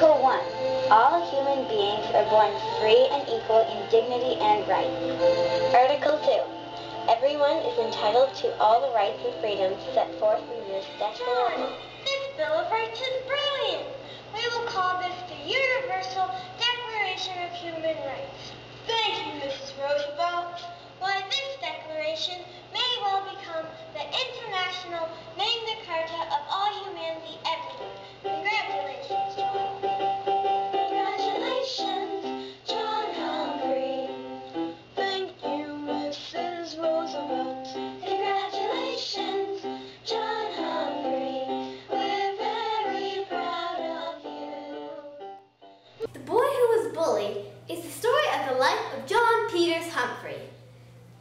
Article 1. All human beings are born free and equal in dignity and rights. Article 2. Everyone is entitled to all the rights and freedoms set forth in this Declaration. This Bill of Rights is brilliant. We will call this the Universal Declaration of Human Rights. Thank you, Mrs. Roosevelt. Why, this declaration may well become the international Magna Carta of all humanity everywhere. Congratulations, John. Congratulations, John Humphrey. Thank you, Mrs. Roosevelt. Congratulations, John Humphrey. We're very proud of you. The Boy Who Was Bullied is the story of the life of John Peters Humphrey,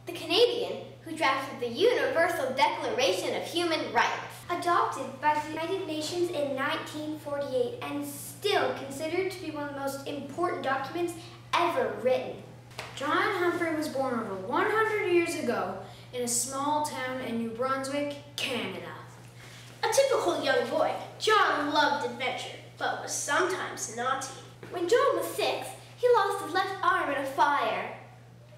the Canadian who drafted the Universal Declaration of Human Rights. Adopted by the United Nations in 1948 and still considered to be one of the most important documents ever written. John Humphrey was born over 100 years ago in a small town in New Brunswick, Canada. A typical young boy, John loved adventure, but was sometimes naughty. When John was 6, he lost his left arm in a fire.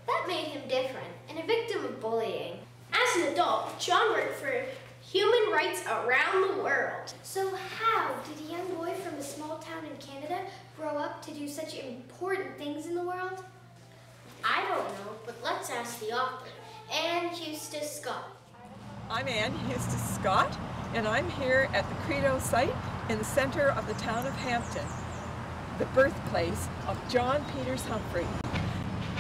That made him different and a victim of bullying. As an adult, John worked for human rights around the world. So how did a young boy from a small town in Canada grow up to do such important things in the world? I don't know, but let's ask the author, Anne Eustace Scott. I'm Anne Eustace Scott, and I'm here at the Credo site in the center of the town of Hampton, the birthplace of John Peters Humphrey.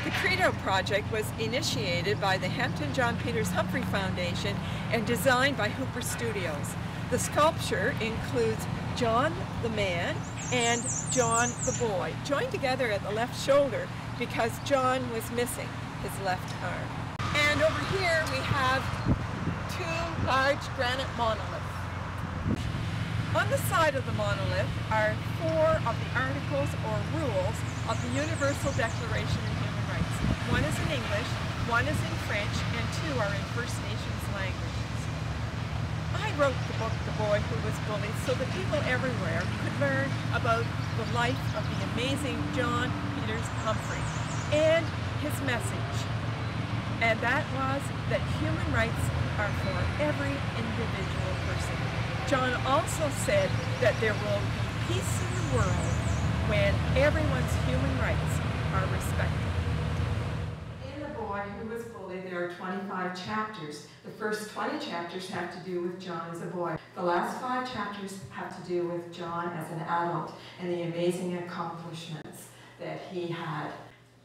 The Credo project was initiated by the Hampton John Peters Humphrey Foundation and designed by Hooper Studios. The sculpture includes John the man and John the boy, joined together at the left shoulder because John was missing his left arm. And over here we have two large granite monoliths. On the side of the monolith are 4 of the articles or rules of the Universal Declaration of Human Rights. One is in English, one is in French, and 2 are in First Nations languages. I wrote the book, The Boy Who Was Bullied, so that people everywhere could learn about the life of the amazing John Peters Humphrey and his message. And that was that human rights are for every individual person. John also said that there will be peace in the world when everyone's human rights are respected. In The Boy Who Was Bullied, there are 25 chapters. The first 20 chapters have to do with John as a boy. The last 5 chapters have to do with John as an adult and the amazing accomplishments that he had.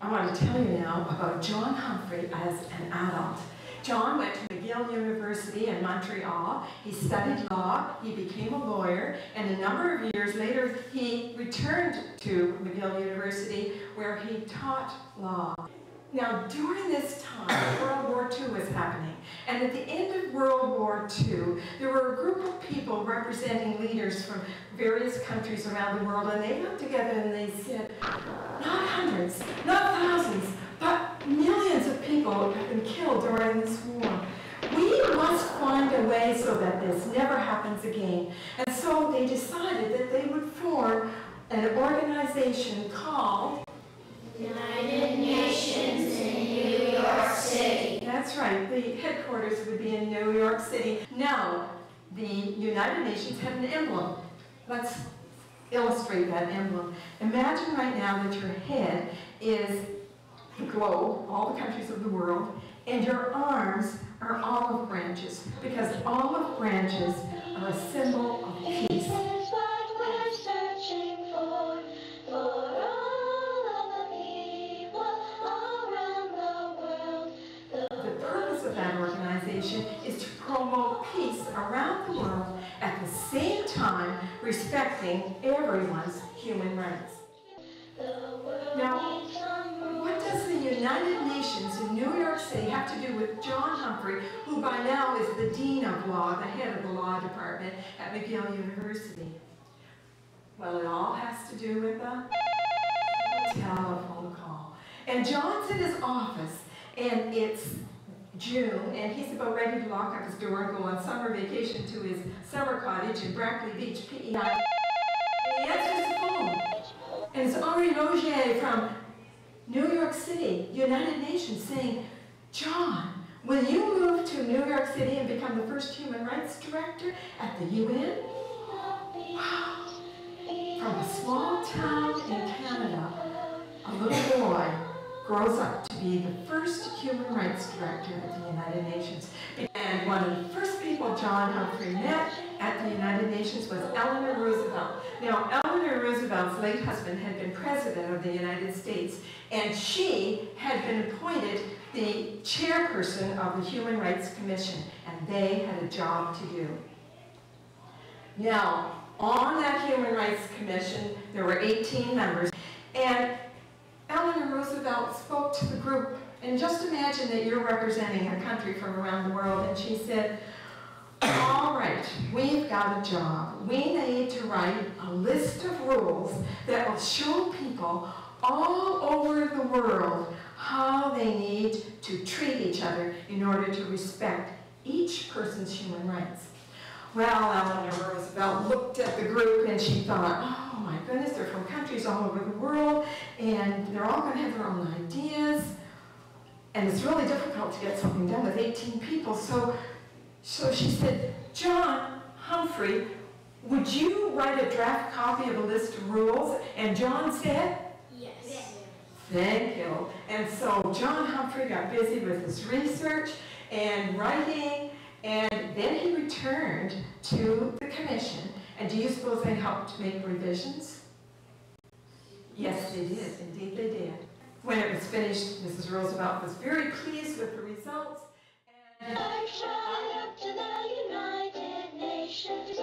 I want to tell you now about John Humphrey as an adult. John went to McGill University in Montreal. He studied law, he became a lawyer, and a number of years later he returned to McGill University where he taught law. Now during this time, World War II was happening, and at the end of World War II, there were a group of people representing leaders from various countries around the world, and they got together and they said, not hundreds, not thousands, but millions of people have been killed during this war. We must find a way so that this never happens again. And so they decided that they would form an organization called United Nations in New York City. That's right, the headquarters would be in New York City. Now, the United Nations have an emblem. Let's illustrate that emblem. Imagine right now that your head is the globe, all the countries of the world, and your arms are olive branches, because olive branches are a symbol of peace. This is what we're searching for all of the people around the world. The purpose of that organization is to promote peace around the world, at the same time respecting everyone's human rights. Now, what does the United Nations in New York City have to do with John Humphrey, who by now is the Dean of Law, the head of the law department at McGill University? Well, it all has to do with a telephone call. And John's in his office, and it's June, and he's about ready to lock up his door and go on summer vacation to his summer cottage in Brackley Beach, PEI. And he answers the phone. from New York City, United Nations, saying, John, will you move to New York City and become the first human rights director at the UN? Wow. From a small town in Canada, a little boy grows up to be the first human rights director at the United Nations. And one of the first people John Humphrey met at the United Nations was Eleanor Roosevelt. Now, Eleanor Roosevelt's late husband had been president of the United States, and she had been appointed the chairperson of the Human Rights Commission, and they had a job to do. Now, on that Human Rights Commission, there were 18 members, and Eleanor Roosevelt spoke to the group, and just imagine that you're representing a country from around the world, and she said, all right, we've got a job. We need to write a list of rules that will show people all over the world how they need to treat each other in order to respect each person's human rights. Well, Eleanor Roosevelt looked at the group and she thought, oh my goodness, they're from countries all over the world and they're all going to have their own ideas. And it's really difficult to get something done with 18 people. So she said, John Humphrey, would you write a draft copy of a list of rules? And John said, Yes. Thank you. And so John Humphrey got busy with his research and writing, and then he returned to the commission. And do you suppose they helped make revisions? Yes, they did. Indeed, they did. When it was finished, Mrs. Roosevelt was very pleased with the results. And I shall up to the United Nations,